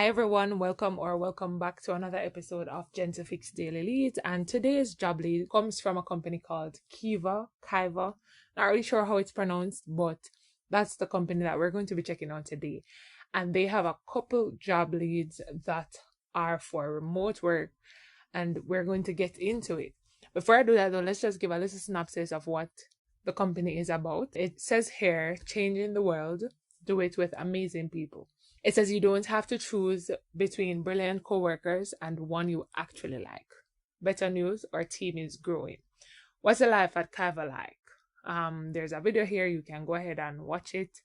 Hi everyone, welcome back to another episode of Gentifix Daily Leads. And today's job lead comes from a company called Kiva. Not really sure how it's pronounced, but that's the company that we're going to be checking out today. And they have a couple job leads that are for remote work, and we're going to get into it. Before I do that though, let's just give a little synopsis of what the company is about. It says here, changing the world, do it with amazing people. It says you don't have to choose between brilliant coworkers and one you actually like. Better news, our team is growing. What's the life at Kava like? There's a video here, you can go ahead and watch it.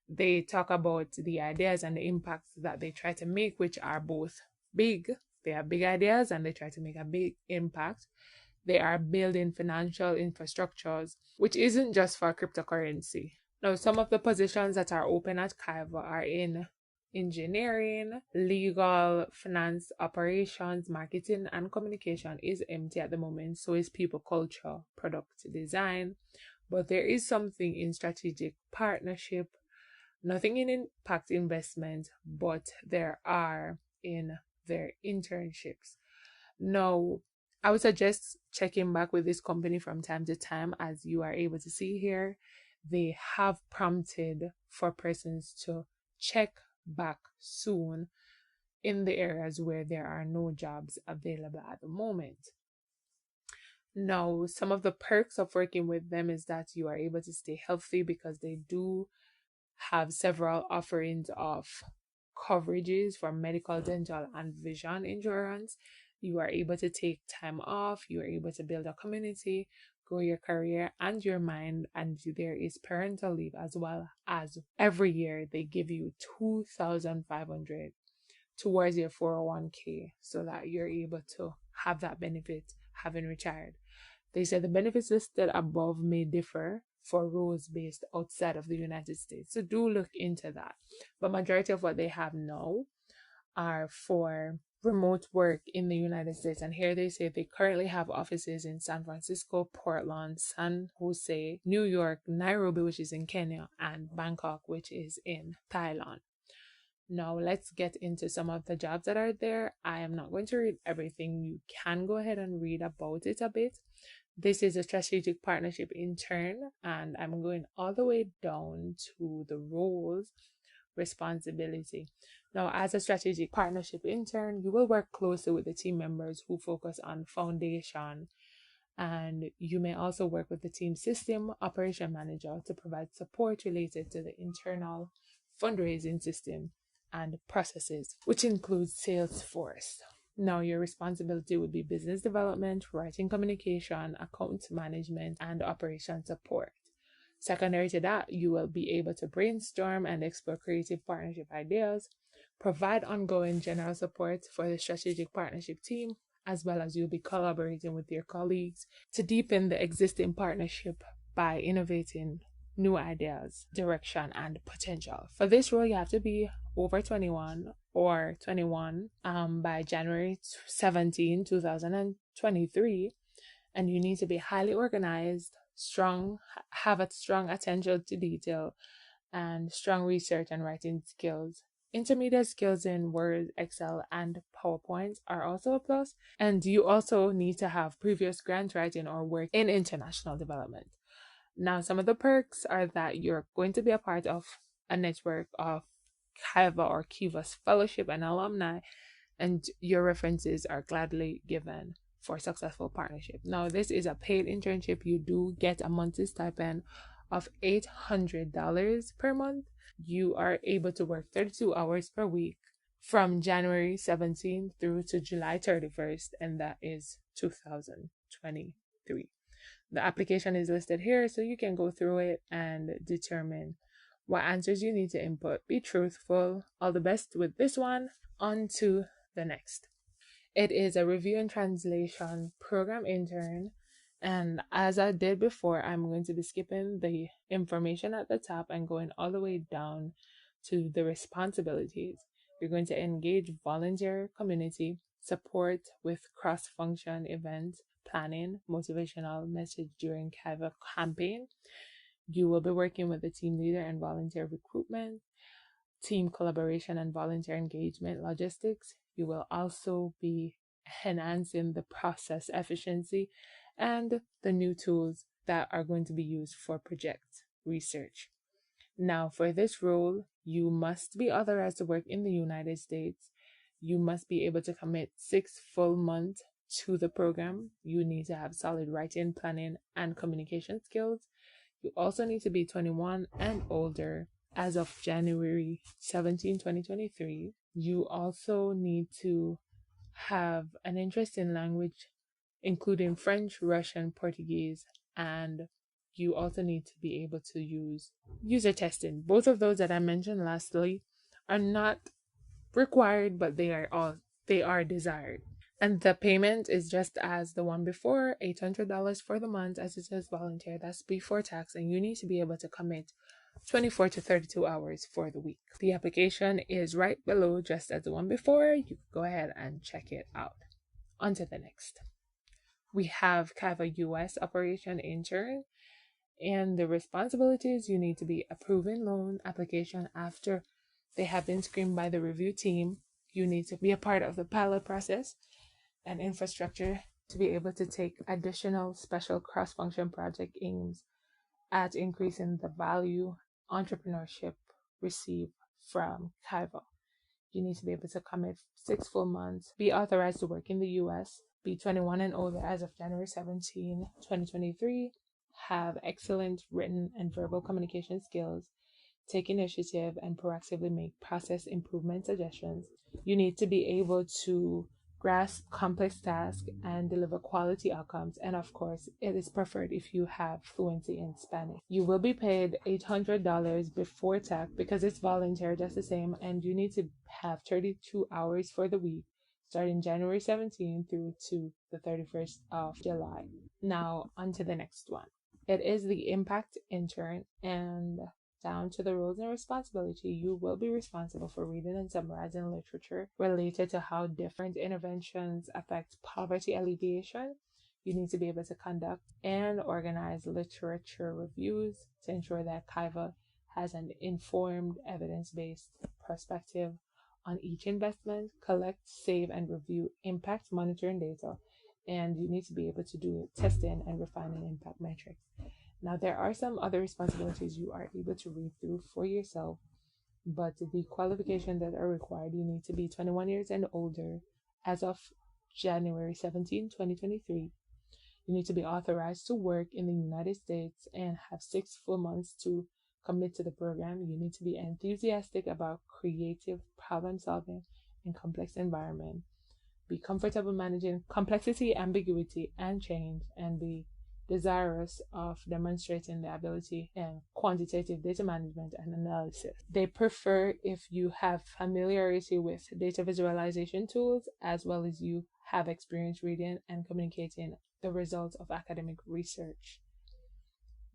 They talk about the ideas and the impacts that they try to make, which are both big. They have big ideas and they try to make a big impact. They are building financial infrastructures, which isn't just for cryptocurrency. Now, some of the positions that are open at Kaiva are in engineering, legal, finance, operations, marketing, and communication is empty at the moment. So is people culture, product design. But there is something in strategic partnership, nothing in impact investment, but there are in their internships. Now, I would suggest checking back with this company from time to time. As you are able to see here, they have prompted for persons to check back soon in the areas where there are no jobs available at the moment. Now, some of the perks of working with them is that you are able to stay healthy because they do have several offerings of coverages for medical, dental, and vision insurance. You are able to take time off, you are able to build a community, grow your career and your mind, and there is parental leave as well. As every year they give you 2,500 towards your 401k so that you're able to have that benefit having retired. They said the benefits listed above may differ for roles based outside of the United States, so do look into that. But majority of what they have now are for remote work in the United States. And here they say they currently have offices in San Francisco, Portland, San Jose, New York, Nairobi, which is in Kenya, and Bangkok, which is in Thailand. Now let's get into some of the jobs that are there. I am not going to read everything. You can go ahead and read about it a bit. This is a strategic partnership intern, and I'm going all the way down to the roles responsibility. Now, as a strategic partnership intern, you will work closely with the team members who focus on foundation, and you may also work with the team system operation manager to provide support related to the internal fundraising system and processes, which includes Salesforce. Now, your responsibility would be business development, writing communication, account management, and operation support. Secondary to that, you will be able to brainstorm and explore creative partnership ideas, provide ongoing general support for the strategic partnership team, as well as you'll be collaborating with your colleagues to deepen the existing partnership by innovating new ideas, direction, and potential. For this role, you have to be over 21 or 21 by January 17, 2023, and you need to be highly organized, strong, have a strong attention to detail, and strong research and writing skills. Intermediate skills in Word, Excel, and PowerPoint are also a plus, and you also need to have previous grant writing or work in international development. Now, some of the perks are that you're going to be a part of a network of Kiva or Kiva's fellowship and alumni, and your references are gladly given for successful partnership. Now, this is a paid internship. You do get a monthly stipend of $800 per month. You are able to work 32 hours per week from January 17th through to July 31st, and that is 2023. The application is listed here, so you can go through it and determine what answers you need to input. Be truthful. All the best with this one. On to the next. It is a review and translation program intern. And as I did before, I'm going to be skipping the information at the top and going all the way down to the responsibilities. You're going to engage volunteer community, support with cross-function events, planning, motivational message during Kiva campaign. You will be working with the team leader and volunteer recruitment, team collaboration and volunteer engagement logistics. You will also be enhancing the process efficiency and the new tools that are going to be used for project research. Now, for this role, you must be authorized to work in the United States. You must be able to commit 6 full months to the program. You need to have solid writing, planning, and communication skills. You also need to be 21 and older as of January 17, 2023. You also need to have an interest in language, including French, Russian, Portuguese, and you also need to be able to use user testing. Both of those that I mentioned lastly are not required, but they are desired. And the payment is just as the one before, $800 for the month, as it says volunteer. That's before tax, and you need to be able to commit 24 to 32 hours for the week. The application is right below, just as the one before. You can go ahead and check it out. On to the next. We have Kava US Operation Intern, and the responsibilities: you need to be approving loan application after they have been screened by the review team. You need to be a part of the pilot process and infrastructure to be able to take additional special cross-function project aims at increasing the value entrepreneurship receive from Kaiva. You need to be able to commit 6 full months, be authorized to work in the US, be 21 and older as of January 17, 2023, have excellent written and verbal communication skills, take initiative, and proactively make process improvement suggestions. You need to be able to grasp complex tasks and deliver quality outcomes. And of course, it is preferred if you have fluency in Spanish. You will be paid $800 before tax because it's voluntary just the same. And you need to have 32 hours for the week, starting January 17 through to the 31st of July. Now, on to the next one. It is the Impact Intern, and down to the roles and responsibility, you will be responsible for reading and summarizing literature related to how different interventions affect poverty alleviation. You need to be able to conduct and organize literature reviews to ensure that Kaiva has an informed, evidence-based perspective on each investment, collect, save, and review impact monitoring data, and you need to be able to do testing and refining impact metrics. Now, there are some other responsibilities you are able to read through for yourself, but the qualifications that are required: you need to be 21 years and older as of January 17, 2023. You need to be authorized to work in the United States and have 6 full months to commit to the program. You need to be enthusiastic about creative problem solving in complex environment, be comfortable managing complexity, ambiguity, and change, and be desirous of demonstrating the ability in quantitative data management and analysis. They prefer if you have familiarity with data visualization tools, as well as you have experience reading and communicating the results of academic research.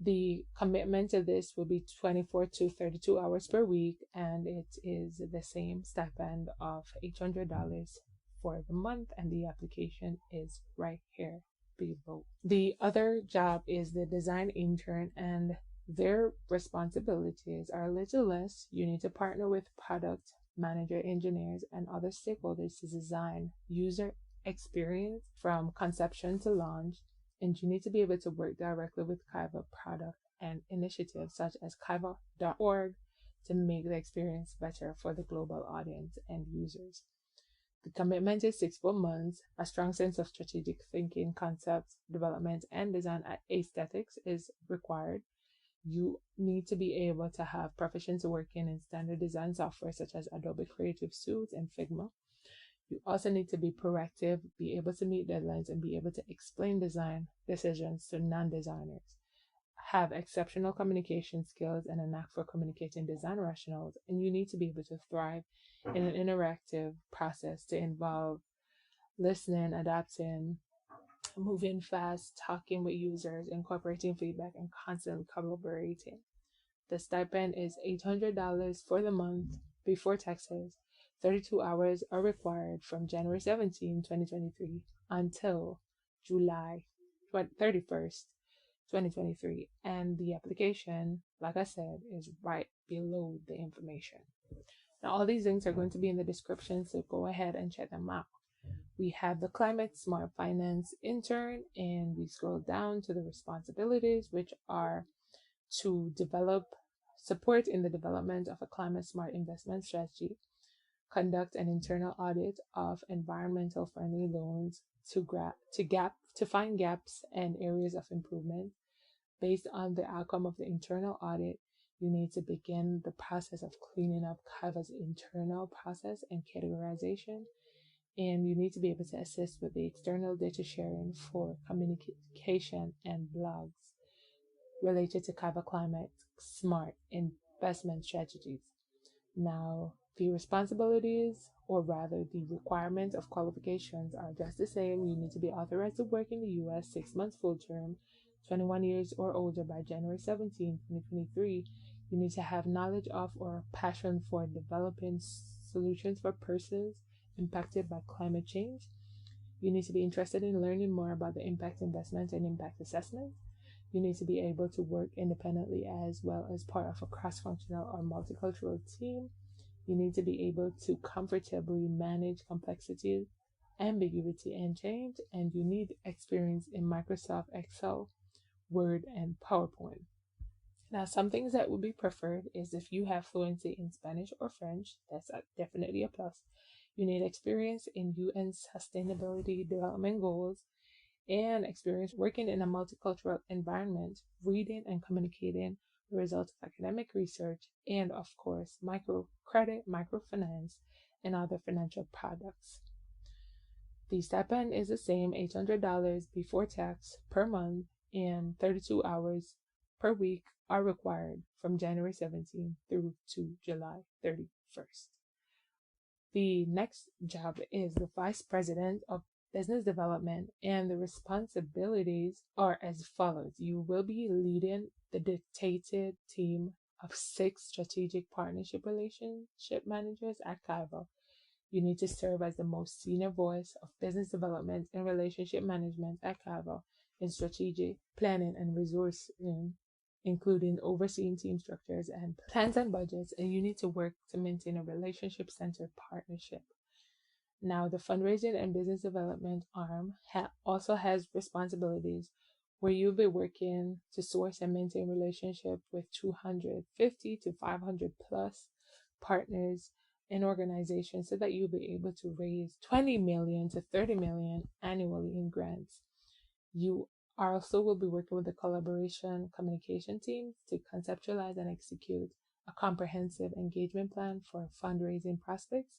The commitment to this will be 24 to 32 hours per week, and it is the same stipend of $800 for the month, and the application is right here below. The other job is the design intern, and their responsibilities are a little less. You need to partner with product manager, engineers, and other stakeholders to design user experience from conception to launch, and you need to be able to work directly with Kaiva product and initiatives such as Kaiva.org to make the experience better for the global audience and users. The commitment is 6 full months. A strong sense of strategic thinking, concept development, and design aesthetics is required. You need to be able to have proficiency working in standard design software such as Adobe Creative Suite and Figma. You also need to be proactive, be able to meet deadlines, and be able to explain design decisions to non-designers. Have exceptional communication skills and a knack for communicating design rationales, and you need to be able to thrive in an interactive process to involve listening, adapting, moving fast, talking with users, incorporating feedback, and constantly collaborating. The stipend is $800 for the month before taxes. 32 hours are required from January 17, 2023 until July 31st, 2023. And the application, like I said, is right below the information. Now, all these links are going to be in the description, so go ahead and check them out. We have the Climate Smart Finance intern, and we scroll down to the responsibilities, which are to develop support in the development of a climate smart investment strategy, conduct an internal audit of environmental friendly loans to find gaps and areas of improvement. Based on the outcome of the internal audit, you need to begin the process of cleaning up Canva's internal process and categorization, and you need to be able to assist with the external data sharing for communication and blogs related to Canva Climate Smart investment strategies. Now, the responsibilities, or rather the requirements of qualifications, are just the same. You need to be authorized to work in the US 6 months full term, 21 years or older by January 17, 2023. You need to have knowledge of or passion for developing solutions for persons impacted by climate change. You need to be interested in learning more about the impact investment and impact assessment. You need to be able to work independently as well as part of a cross functional or multicultural team. You need to be able to comfortably manage complexity, ambiguity, and change. And you need experience in Microsoft Excel, Word, and PowerPoint. Now, some things that would be preferred is if you have fluency in Spanish or French, that's definitely a plus. You need experience in UN Sustainability Development Goals and experience working in a multicultural environment, reading and communicating the results of academic research, and of course, microcredit, microfinance, and other financial products. The stipend is the same $800 before tax per month, and 32 hours per week are required from January 17th through to July 31st. The next job is the Vice President of Business Development, and the responsibilities are as follows. You will be leading the dedicated team of 6 strategic partnership relationship managers at Kaivo. You need to serve as the most senior voice of business development and relationship management at Kaivo in strategic planning and resourcing, including overseeing team structures and plans and budgets, and you need to work to maintain a relationship centered partnership. Now, the fundraising and business development arm also has responsibilities where you'll be working to source and maintain relationship with 250 to 500 plus partners and organizations so that you'll be able to raise 20 million to 30 million annually in grants. You also will be working with the collaboration communication team to conceptualize and execute a comprehensive engagement plan for fundraising prospects,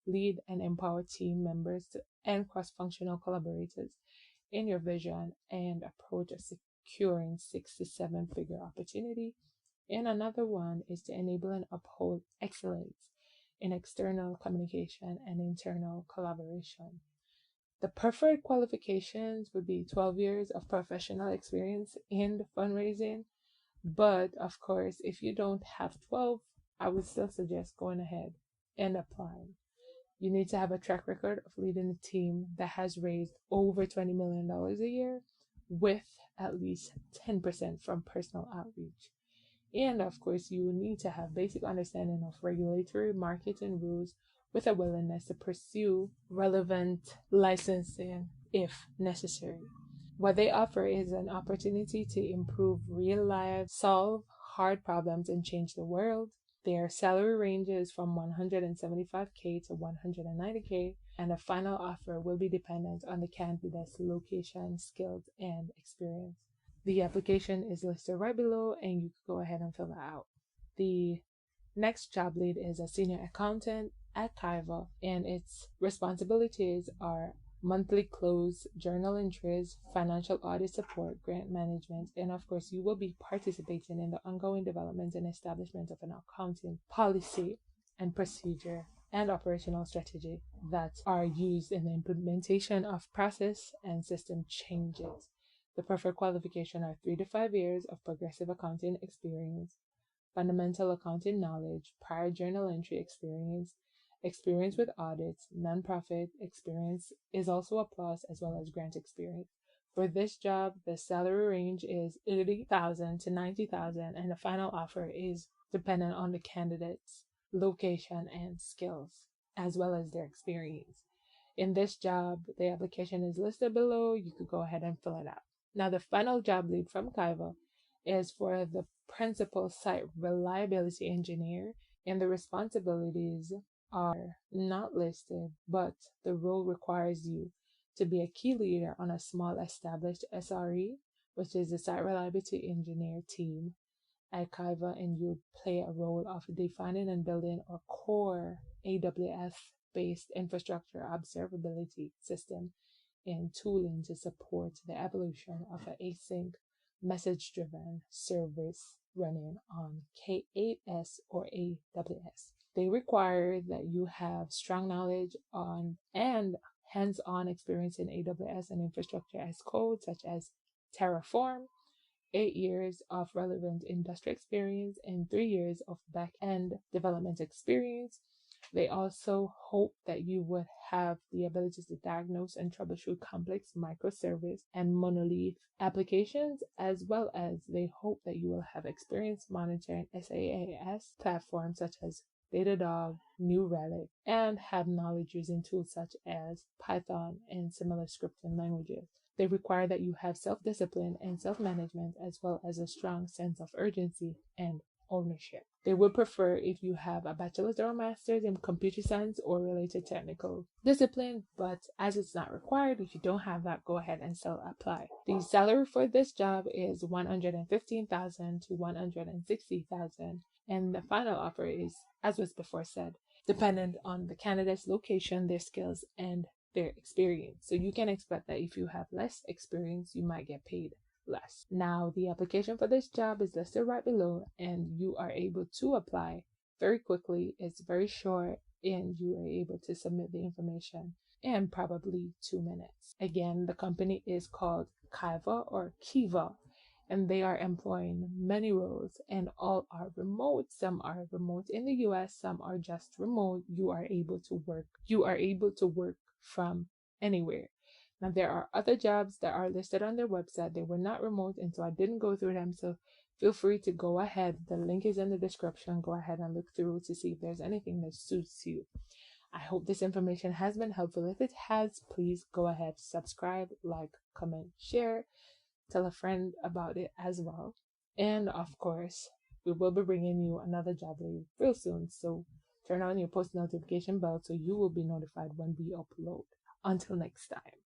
lead and empower team members and cross-functional collaborators in your vision and approach of securing 6 to 7 figure opportunity. And another one is to enable and uphold excellence in external communication and internal collaboration. The preferred qualifications would be 12 years of professional experience in fundraising. But of course, if you don't have 12, I would still suggest going ahead and applying. You need to have a track record of leading a team that has raised over $20 million a year with at least 10% from personal outreach. And of course, you will need to have basic understanding of regulatory marketing rules with a willingness to pursue relevant licensing if necessary. What they offer is an opportunity to improve real life, solve hard problems, and change the world. Their salary ranges from $175K to $190K, and the final offer will be dependent on the candidate's location, skills, and experience. The application is listed right below, and you can go ahead and fill that out. The next job lead is a senior accountant at Kaiva, and its responsibilities are monthly close, journal entries, financial audit support, grant management, and of course, you will be participating in the ongoing development and establishment of an accounting policy and procedure and operational strategy that are used in the implementation of process and system changes. The preferred qualification are 3 to 5 years of progressive accounting experience, fundamental accounting knowledge, prior journal entry experience with audits, nonprofit experience is also a plus, as well as grant experience. For this job, the salary range is $80,000 to $90,000, and the final offer is dependent on the candidate's location, and skills, as well as their experience. In this job, the application is listed below. You could go ahead and fill it out. Now, the final job lead from Kaiva is for the principal site reliability engineer, and the responsibilities are not listed, but the role requires you to be a key leader on a small established SRE, which is the site reliability engineer team at Kaiva, and you play a role of defining and building a core AWS based infrastructure observability system and tooling to support the evolution of an async message driven service running on K8s or AWS. They require that you have strong knowledge on and hands on experience in AWS and infrastructure as code, such as Terraform, 8 years of relevant industry experience, and 3 years of back end development experience. They also hope that you would have the ability to diagnose and troubleshoot complex microservice and monolith applications, as well as they hope that you will have experience monitoring SaaS platforms such as Datadog, New Relic, and have knowledge using tools such as Python and similar scripting languages. They require that you have self-discipline and self-management, as well as a strong sense of urgency and ownership. They would prefer if you have a bachelor's or a master's in computer science or related technical discipline, but as it's not required, if you don't have that, go ahead and still apply. The salary for this job is $115,000 to $160,000, and the final offer is, as was before said, dependent on the candidate's location, their skills, and their experience. So you can expect that if you have less experience, you might get paid less. Now, the application for this job is listed right below, and you are able to apply very quickly. It's very short, and you are able to submit the information in probably 2 minutes. Again, the company is called Kiva or Kiva, and they are employing many roles, and all are remote. Some are remote in the US, some are just remote. You are able to work from anywhere. Now, there are other jobs that are listed on their website. They were not remote, and so I didn't go through them. So feel free to go ahead. The link is in the description. Go ahead and look through to see if there's anything that suits you. I hope this information has been helpful. If it has, please go ahead, subscribe, like, comment, share, tell a friend about it as well. And of course, we will be bringing you another job lead real soon. So turn on your post notification bell so you will be notified when we upload. Until next time.